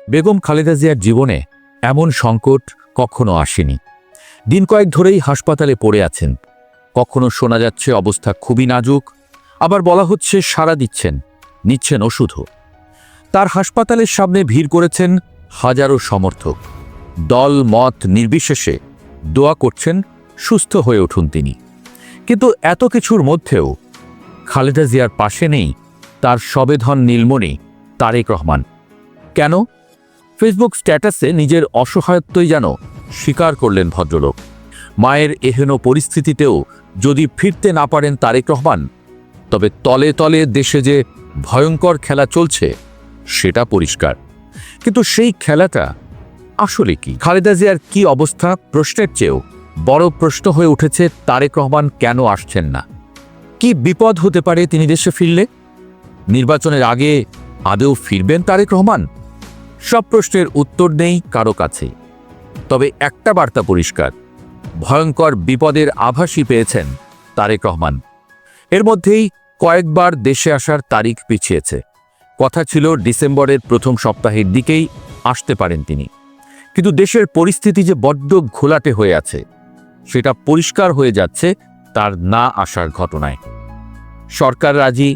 বেগম খালেদা জিয়ার জীবনে এমন সংকট কখনো আসেনি। দিন কয়েক ধরেই হাসপাতালে পড়ে আছেন। কখনো শোনা যাচ্ছে অবস্থা খুবই নাজুক, আবার বলা হচ্ছে সাড়া দিচ্ছেন, নিচ্ছেন ওষুধও। তার হাসপাতালের সামনে ভিড় করেছেন হাজারো সমর্থক। দল মত নির্বিশেষে দোয়া করছেন সুস্থ হয়ে উঠুন তিনি। কিন্তু এত কিছুর মধ্যেও খালেদা জিয়ার পাশে নেই তার সবেধন নীলমণি তারেক রহমান। কেন? ফেসবুক স্ট্যাটাসে নিজের অসহায়ত্বই যেন স্বীকার করলেন ভদ্রলোক। মায়ের এহেন পরিস্থিতিতেও যদি ফিরতে না পারেন তারেক রহমান, তবে তলে তলে দেশে যে ভয়ঙ্কর খেলা চলছে সেটা পরিষ্কার। কিন্তু সেই খেলাটা আসলে কি? খালেদা জিয়ার কি অবস্থা? প্রশ্নের চেয়েও বড় প্রশ্ন হয়ে উঠেছে তারেক রহমান কেন আসছেন না। কি বিপদ হতে পারে তিনি দেশে ফিরলে? নির্বাচনের আগে আদৌ ফিরবেন তারেক রহমান? সব প্রশ্নের উত্তর নেই কারো কাছে। তবে একটা বার্তা পরিষ্কার, ভয়ঙ্কর বিপদের আভাসই পেয়েছেন তারেক রহমান। এর মধ্যেই কয়েকবার দেশে আসার তারিখ পিছিয়েছে। কথা ছিল ডিসেম্বরের প্রথম সপ্তাহের দিকেই আসতে পারেন তিনি। কিন্তু দেশের পরিস্থিতি যে বড্ড ঘোলাটে হয়ে আছে সেটা পরিষ্কার হয়ে যাচ্ছে তার না আসার ঘটনায়। সরকার রাজি,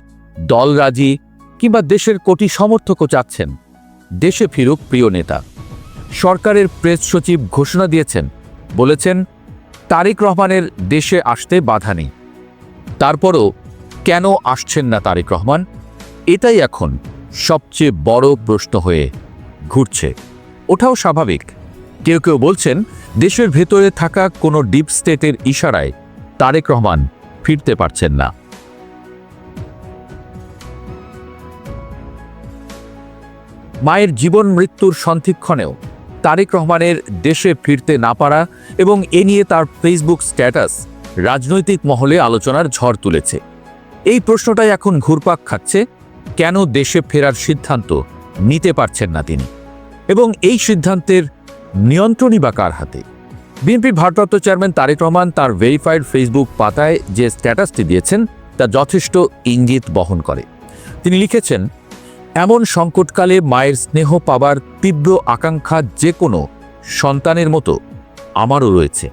দল রাজি, কিংবা দেশের কোটি সমর্থকও চাচ্ছেন দেশে ফিরুক প্রিয় নেতা। সরকারের প্রেস সচিব ঘোষণা দিয়েছেন, বলেছেন তারেক রহমানের দেশে আসতে বাধা নেই। তারপরও কেন আসছেন না তারেক রহমান? এটাই এখন সবচেয়ে বড় প্রশ্ন হয়ে ঘুরছে। ওটাও স্বাভাবিক। কেউ কেউ বলছেন দেশের ভেতরে থাকা কোনো ডিপ স্টেটের ইশারায় তারেক রহমান ফিরতে পারছেন না। মায়ের জীবন মৃত্যুর সন্ধিক্ষণেও তারেক রহমানের দেশে ফিরতে না পারা এবং এ নিয়ে তার ফেসবুক স্ট্যাটাস রাজনৈতিক মহলে আলোচনার ঝড় তুলেছে। এই প্রশ্নটাই এখন ঘুরপাক খাচ্ছে, কেন দেশে ফেরার সিদ্ধান্ত নিতে পারছেন না তিনি, এবং এই সিদ্ধান্তের নিয়ন্ত্রণই বা কার হাতে? বিএনপির ভারপ্রাপ্ত চেয়ারম্যান তারেক রহমান তার ভেরিফাইড ফেসবুক পাতায় যে স্ট্যাটাসটি দিয়েছেন তা যথেষ্ট ইঙ্গিত বহন করে। তিনি লিখেছেন, এমন সংকটকালে মায়ের স্নেহ পাবার তীব্র আকাঙ্ক্ষা যে কোনো সন্তানের মতো আমারও রয়েছে,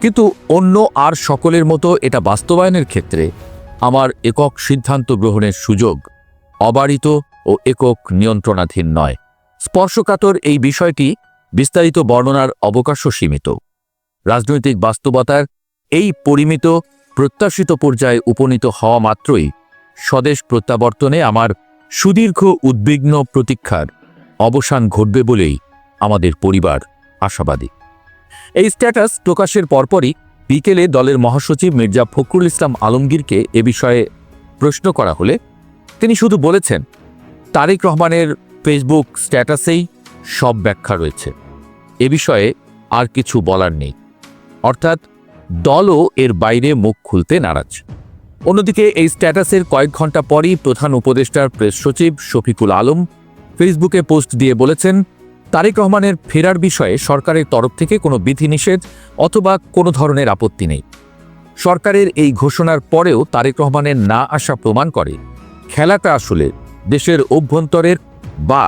কিন্তু অন্য আর সকলের মতো এটা বাস্তবায়নের ক্ষেত্রে আমার একক সিদ্ধান্ত গ্রহণের সুযোগ অবারিত ও একক নিয়ন্ত্রণাধীন নয়। স্পর্শকাতর এই বিষয়টি বিস্তারিত বর্ণনার অবকাশও সীমিত। রাজনৈতিক বাস্তবতার এই পরিমিত প্রত্যাশিত পর্যায়ে উপনীত হওয়া মাত্রই স্বদেশ প্রত্যাবর্তনে আমার সুদীর্ঘ উদ্বিগ্ন প্রতীক্ষার অবসান ঘটবে বলেই আমাদের পরিবার আশাবাদী। এই স্ট্যাটাস প্রকাশের পরপরই বিকেলে দলের মহাসচিব মির্জা ফখরুল ইসলাম আলমগীরকে এ বিষয়ে প্রশ্ন করা হলে তিনি শুধু বলেছেন, তারেক রহমানের ফেসবুক স্ট্যাটাসেই সব ব্যাখ্যা রয়েছে, এ বিষয়ে আর কিছু বলার নেই। অর্থাৎ দলও এর বাইরে মুখ খুলতে নারাজ। অন্যদিকে এই স্ট্যাটাসের কয়েক ঘন্টা পরই প্রধান উপদেষ্টার প্রেস সচিব শফিকুল আলম ফেসবুকে পোস্ট দিয়ে বলেছেন, তারেক রহমানের ফেরার বিষয়ে সরকারের তরফ থেকে কোনো বিধিনিষেধ অথবা কোনো ধরনের আপত্তি নেই। সরকারের এই ঘোষণার পরেও তারেক রহমানের না আসা প্রমাণ করে খেলাটা আসলে দেশের অভ্যন্তরের বা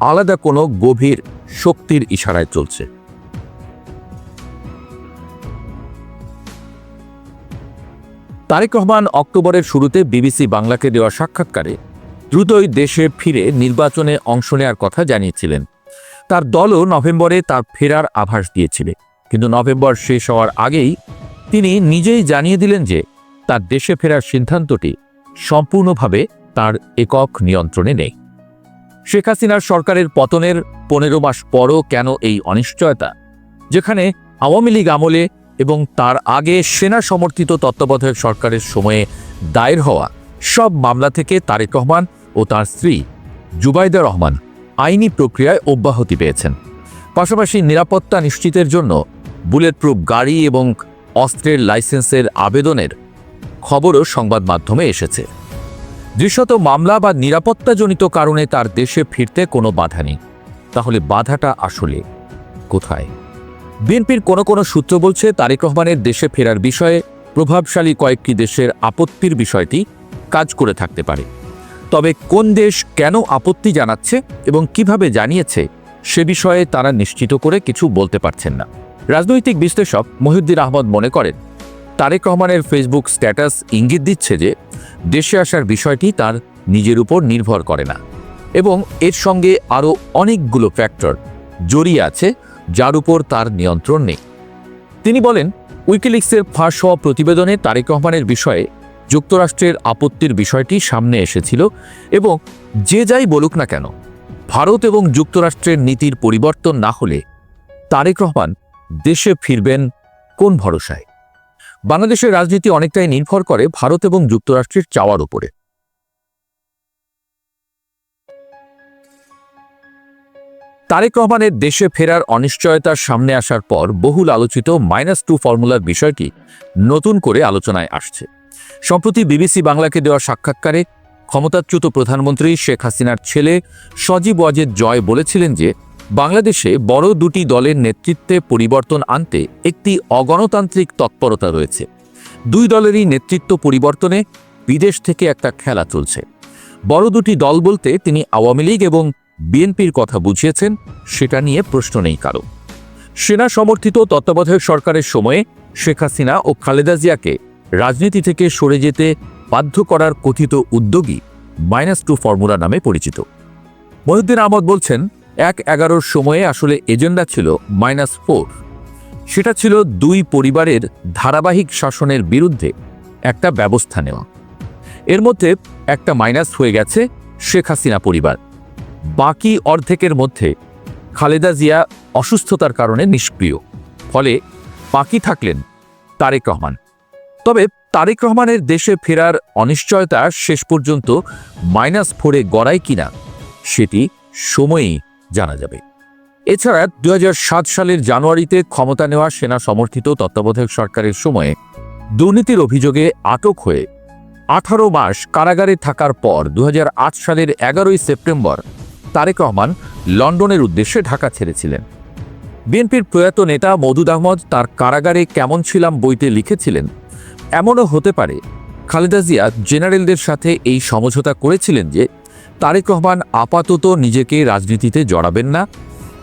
আলাদা কোনো গভীর শক্তির ইশারায় চলছে। তারেক রহমান অক্টোবরের শুরুতে বিবিসি বাংলাকে দেওয়া সাক্ষাৎকারে দ্রুতই দেশে ফিরে নির্বাচনে অংশ নেওয়ার কথা জানিয়েছিলেন। তার দলও নভেম্বরে তার ফেরার আভাস দিয়েছিল, কিন্তু নভেম্বর শেষ হওয়ার আগেই তিনি নিজেই জানিয়ে দিলেন যে তার দেশে ফেরার সিদ্ধান্তটি সম্পূর্ণভাবে তার একক নিয়ন্ত্রণে নেই। শেখ হাসিনার সরকারের পতনের 15 মাস পরও কেন এই অনিশ্চয়তা, যেখানে আওয়ামী লীগ আমলে এবং তার আগে সেনা সমর্থিত তত্ত্বাবধায়ক সরকারের সময়ে দায়ের হওয়া সব মামলা থেকে তারেক রহমান ও তার স্ত্রী জুবাইদা রহমান আইনি প্রক্রিয়ায় অব্যাহতি পেয়েছেন। পাশাপাশি নিরাপত্তা নিশ্চিতের জন্য বুলেট প্রুফ গাড়ি এবং অস্ত্রের লাইসেন্সের আবেদনের খবরও সংবাদ মাধ্যমে এসেছে। দৃশ্যত মামলা বা নিরাপত্তাজনিত কারণে তার দেশে ফিরতে কোনো বাধা নেই। তাহলে বাধাটা আসলে কোথায়? বিএনপির কোনো সূত্র বলছে তারেক রহমানের দেশে ফেরার বিষয়ে প্রভাবশালী কয়েকটি দেশের আপত্তির বিষয়টি কাজ করে থাকতে পারে। তবে কোন দেশ কেন আপত্তি জানাচ্ছে এবং কিভাবে জানিয়েছে সে বিষয়ে তারা নিশ্চিত করে কিছু বলতে পারছেন না। রাজনৈতিক বিশ্লেষক মহিউদ্দিন আহমদ মনে করেন, তারেক রহমানের ফেসবুক স্ট্যাটাস ইঙ্গিত দিচ্ছে যে দেশে আসার বিষয়টি তার নিজের উপর নির্ভর করে না এবং এর সঙ্গে আরও অনেকগুলো ফ্যাক্টর জড়িয়ে আছে যার উপর তার নিয়ন্ত্রণ নেই। তিনি বলেন, উইকিলিক্সের ফাঁস হওয়া প্রতিবেদনে তারেক রহমানের বিষয়ে যুক্তরাষ্ট্রের আপত্তির বিষয়টি সামনে এসেছিল এবং যে যাই বলুক না কেন, ভারত এবং যুক্তরাষ্ট্রের নীতির পরিবর্তন না হলে তারেক রহমান দেশে ফিরবেন কোন ভরসায়? বাংলাদেশের রাজনীতি অনেকটাই নির্ভর করে ভারত এবং যুক্তরাষ্ট্রের চাওয়ার উপরে। তারেক রহমানের দেশে ফেরার অনিশ্চয়তার সামনে আসার পর বহুল আলোচিত -2 ফর্মুলার বিষয়টি নতুন করে আলোচনায় আসছে। সম্প্রতি বিবিসি বাংলাকে দেওয়া সাক্ষাৎকারে ক্ষমতাচ্যুত প্রধানমন্ত্রী শেখ হাসিনার ছেলে সজীব ওয়াজেদ জয় বলেছিলেন যে বাংলাদেশে বড় দুটি দলের নেতৃত্বে পরিবর্তন আনতে একটি অগণতান্ত্রিক তৎপরতা রয়েছে। দুই দলেরই নেতৃত্ব পরিবর্তনে বিদেশ থেকে একটা খেলা চলছে। বড় দুটি দল বলতে তিনি আওয়ামী লীগ এবং বিএনপির কথা বুঝিয়েছেন, সেটা নিয়ে প্রশ্ন নেই কারো। সেনা সমর্থিত তত্ত্বাবধায়ক সরকারের সময়ে শেখ হাসিনা ও খালেদা জিয়াকে রাজনীতি থেকে সরে যেতে বাধ্য করার কথিত উদ্যোগই -2 ফর্মুলা নামে পরিচিত। মহিউদ্দিন আহমদ বলছেন, 1/11 সময়ে আসলে এজেন্ডা ছিল -4। সেটা ছিল দুই পরিবারের ধারাবাহিক শাসনের বিরুদ্ধে একটা ব্যবস্থা নেওয়া। এর মধ্যে একটা মাইনাস হয়ে গেছে শেখ হাসিনা পরিবার, বাকি অর্ধেকের মধ্যে খালেদা জিয়া অসুস্থতার কারণে নিষ্ক্রিয়, ফলে বাকি থাকলেন তারেক রহমান। তবে তারেক রহমানের দেশে ফেরার অনিশ্চয়তা শেষ পর্যন্ত -4-এ গড়ায় কিনা সেটি সময়ই জানা যাবে। এছাড়া 2007 সালের জানুয়ারিতে ক্ষমতা নেওয়া সেনা সমর্থিত তত্ত্বাবধায়ক সরকারের সময়ে দুর্নীতির অভিযোগে আটক হয়ে 18 মাস কারাগারে থাকার পর 2008 সালের 11 সেপ্টেম্বর তারেক রহমান লন্ডনের উদ্দেশ্যে ঢাকা ছেড়েছিলেন। বিএনপির প্রয়াত নেতা মওদুদ আহমদ তার কারাগারে কেমন ছিলাম বইতে লিখেছিলেন, এমনও হতে পারে খালেদা জিয়া জেনারেলদের সাথে এই সমঝোতা করেছিলেন যে তারেক রহমান আপাতত নিজেকে রাজনীতিতে জড়াবেন না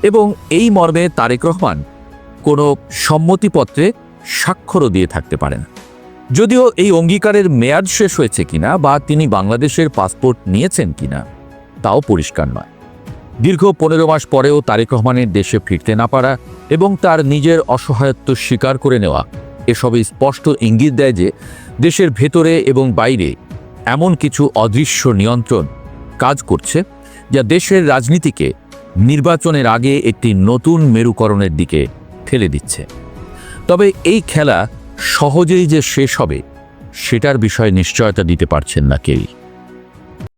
এবং এই মর্মে তারেক রহমান কোনো সম্মতিপত্রে স্বাক্ষরও দিয়ে থাকতে পারেন। যদিও এই অঙ্গীকারের মেয়াদ শেষ হয়েছে কিনা বা তিনি বাংলাদেশের পাসপোর্ট নিয়েছেন কিনা তাও পরিষ্কার নয়। দীর্ঘ 15 মাস পরেও তারেক রহমানের দেশে ফিরতে না পারা এবং তার নিজের অসহায়ত্ব স্বীকার করে নেওয়া এসবই স্পষ্ট ইঙ্গিত দেয় যে দেশের ভেতরে এবং বাইরে এমন কিছু অদৃশ্য নিয়ন্ত্রণ কাজ করছে যা দেশের রাজনীতিকে নির্বাচনের আগে একটি নতুন মেরুকরণের দিকে ঠেলে দিচ্ছে। তবে এই খেলা সহজেই যে শেষ হবে সেটার বিষয়ে নিশ্চয়তা দিতে পারছেন না কেউই।